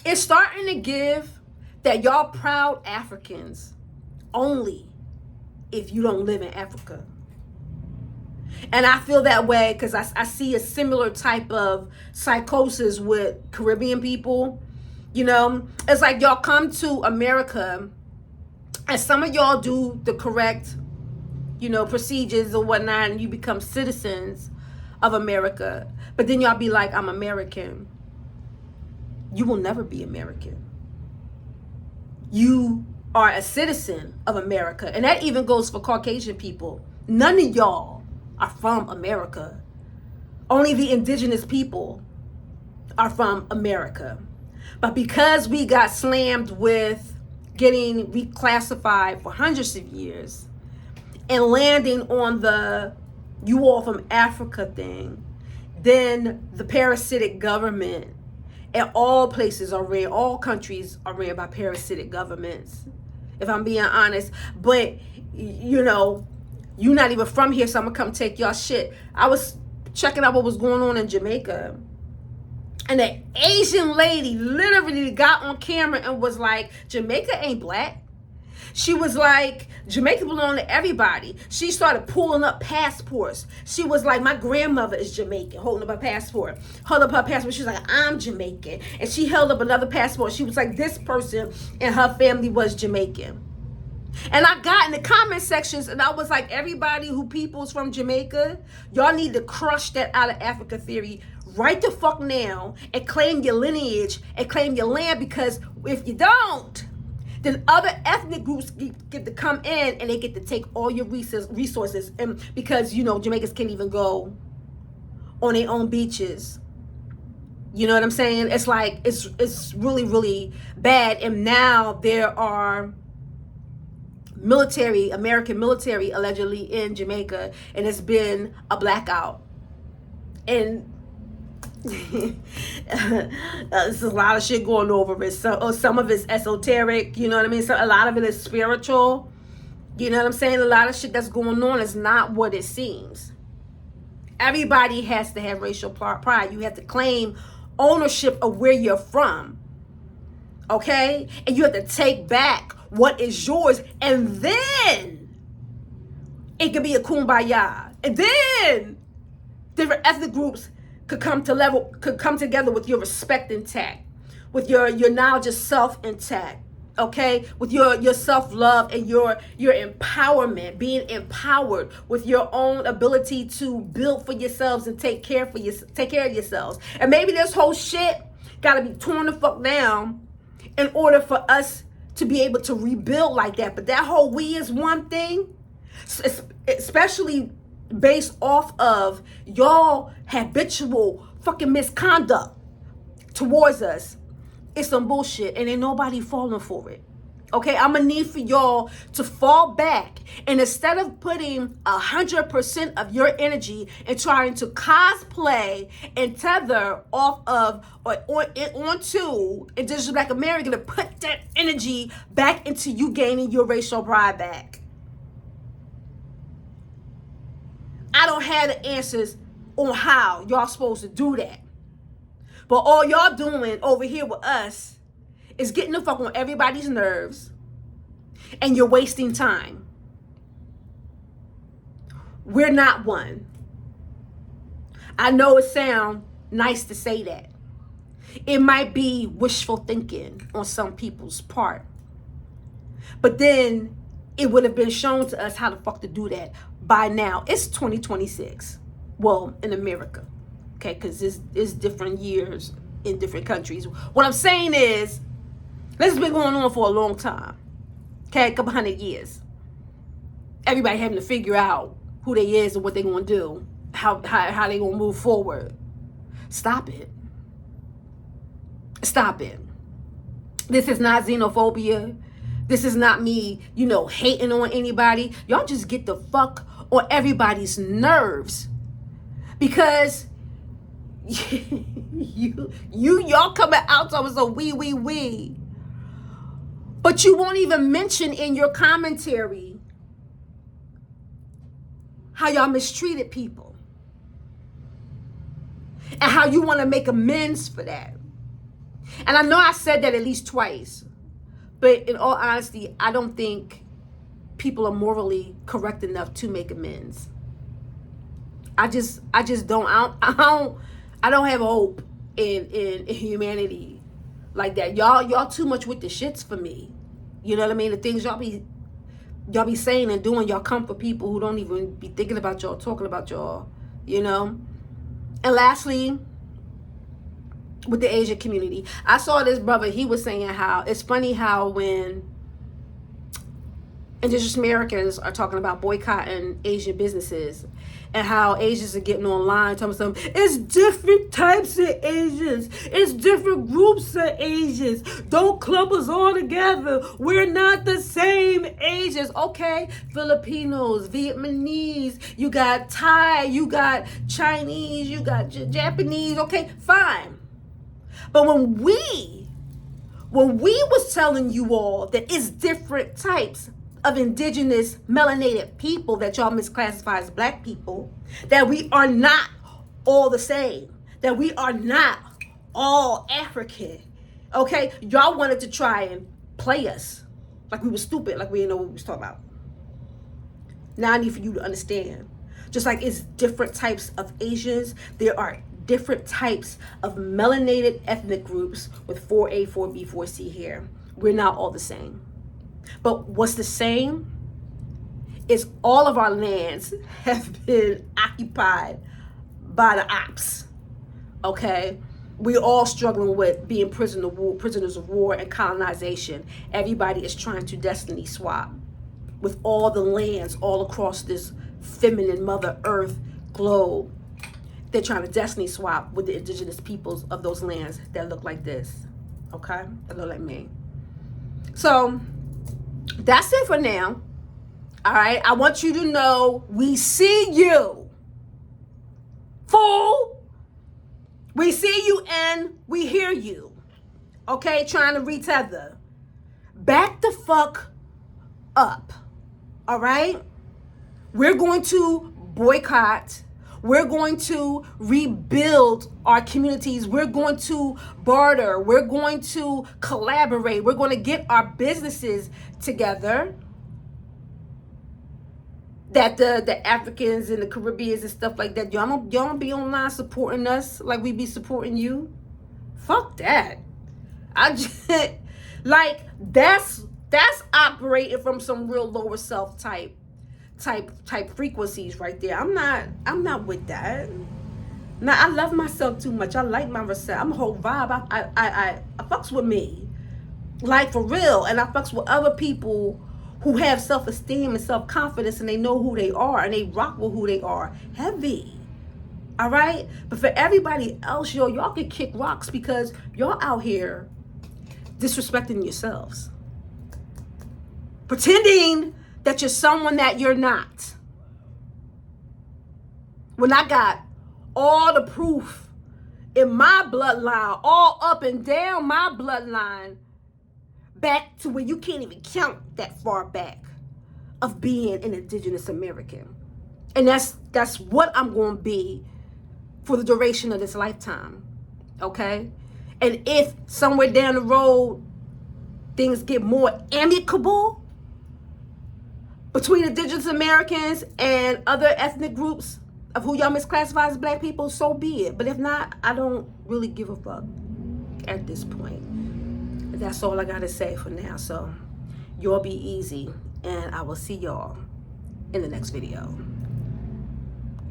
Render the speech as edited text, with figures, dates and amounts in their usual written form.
It's starting to give that y'all proud Africans only if you don't live in Africa. And I feel that way because I see a similar type of psychosis with Caribbean people. You know, it's like y'all come to America and some of y'all do the correct, you know, procedures or whatnot, and you become citizens of America. But then y'all be like, I'm American. You will never be American. You are a citizen of America. And that even goes for Caucasian people. None of y'all are from America. Only the indigenous people are from America. But because we got slammed with getting reclassified for hundreds of years and landing on the you all from Africa thing, then the parasitic government and all places are ran, all countries are ran by parasitic governments, if I'm being honest. But, you know, you're not even from here, so I'm gonna come take y'all shit. I was checking out what was going on in Jamaica, and an Asian lady literally got on camera and was like, Jamaica ain't black. She was like, Jamaica belong to everybody. She started pulling up passports. She was like, my grandmother is Jamaican, holding up her passport. Held up her passport. She was like, I'm Jamaican. And she held up another passport. She was like, this person and her family was Jamaican. And I got in the comment sections and I was like, everybody who peoples from Jamaica, y'all need to crush that out of Africa theory right the fuck now and claim your lineage and claim your land, because if you don't, then other ethnic groups get to come in and they get to take all your resources. And because, you know, Jamaicans can't even go on their own beaches. You know what I'm saying? It's like, it's really, really bad. And now there are military, American military allegedly in Jamaica, and it's been a blackout. And there's a lot of shit going over it. So some of it's esoteric, you know what I mean? So a lot of it is spiritual. You know what I'm saying? A lot of shit that's going on is not what it seems. Everybody has to have racial pride. You have to claim ownership of where you're from. Okay? And you have to take back what is yours, and then it could be a kum-ba-ya. And then different ethnic groups could come together with your respect intact, with your knowledge of self intact, okay, with your self-love and your empowerment, being empowered with your own ability to build for yourselves and take care of yourselves. And maybe this whole shit gotta be torn the fuck down in order for us to be able to rebuild like that. But that whole we is one thing, especially based off of y'all habitual fucking misconduct towards us, it's some bullshit, and ain't nobody falling for it. Okay, I'm gonna need for y'all to fall back, and instead of putting 100% of your energy and trying to cosplay and tether off of or onto Indigenous Black America, to put that energy back into you gaining your racial pride back. I don't have the answers on how y'all supposed to do that. But all y'all doing over here with us is getting the fuck on everybody's nerves, and you're wasting time. We're not one. I know it sounds nice to say that. It might be wishful thinking on some people's part. But then it would have been shown to us how the fuck to do that by now. It's 2026. Well, in America. Okay, because it's different years in different countries. What I'm saying is, this has been going on for a long time. Okay, a couple hundred years. Everybody having to figure out who they is and what they gonna do, how they gonna move forward. Stop it. Stop it. This is not xenophobia. This is not me, you know, hating on anybody. Y'all just get the fuck on everybody's nerves, because y'all coming out to us a we. But you won't even mention in your commentary how y'all mistreated people and how you want to make amends for that. And I know I said that at least twice, but in all honesty, I don't think people are morally correct enough to make amends. I just don't. I don't have hope in humanity like that. Y'all too much with the shits for me. You know what I mean? The things y'all be saying and doing, y'all come for people who don't even be thinking about y'all, talking about y'all. You know. And lastly, with the Asian community, I saw this brother. He was saying how it's funny how when indigenous Americans are talking about boycotting Asian businesses and how Asians are getting online telling them it's different types of Asians, it's different groups of Asians, don't club us all together, we're not the same Asians. Okay, Filipinos, Vietnamese, you got Thai, you got Chinese, you got Japanese. Okay, fine. But when we was telling you all that it's different types of indigenous melanated people that y'all misclassify as black people, that we are not all the same, that we are not all African, okay? Y'all wanted to try and play us like we were stupid, like we didn't know what we was talking about. Now I need for you to understand, just like it's different types of Asians, there are different types of melanated ethnic groups with 4A, 4B, 4C here. We're not all the same. But what's the same is all of our lands have been occupied by the ops. Okay? We're all struggling with being prisoners of war and colonization. Everybody is trying to destiny swap with all the lands all across this feminine Mother Earth globe. They're trying to destiny swap with the indigenous peoples of those lands that look like this. Okay? That look like me. So that's it for now. All right? I want you to know we see you. Fool. We see you and we hear you. Okay? Trying to retether. Back the fuck up. All right? We're going to boycott. We're going to rebuild our communities. We're going to barter. We're going to collaborate. We're going to get our businesses together. That the Africans and the Caribbeans and stuff like that, y'all don't be online supporting us like we be supporting you. Fuck that. I just like that's operating from some real lower self type frequencies right there. I'm not with that. Now I love myself too much. I like my reset. I'm a whole vibe. I fucks with me, like for real, and I fucks with other people who have self-esteem and self-confidence, and they know who they are and they rock with who they are. Heavy. All right? But for everybody else, y'all can kick rocks because y'all out here disrespecting yourselves, pretending that you're someone that you're not. When I got all the proof in my bloodline, all up and down my bloodline, back to where you can't even count that far back of being an indigenous American. And that's what I'm going to be for the duration of this lifetime. Okay? And if somewhere down the road things get more amicable between indigenous Americans and other ethnic groups of who y'all misclassify as black people, so be it. But if not, I don't really give a fuck at this point. That's all I gotta say for now. So y'all be easy, and I will see y'all in the next video.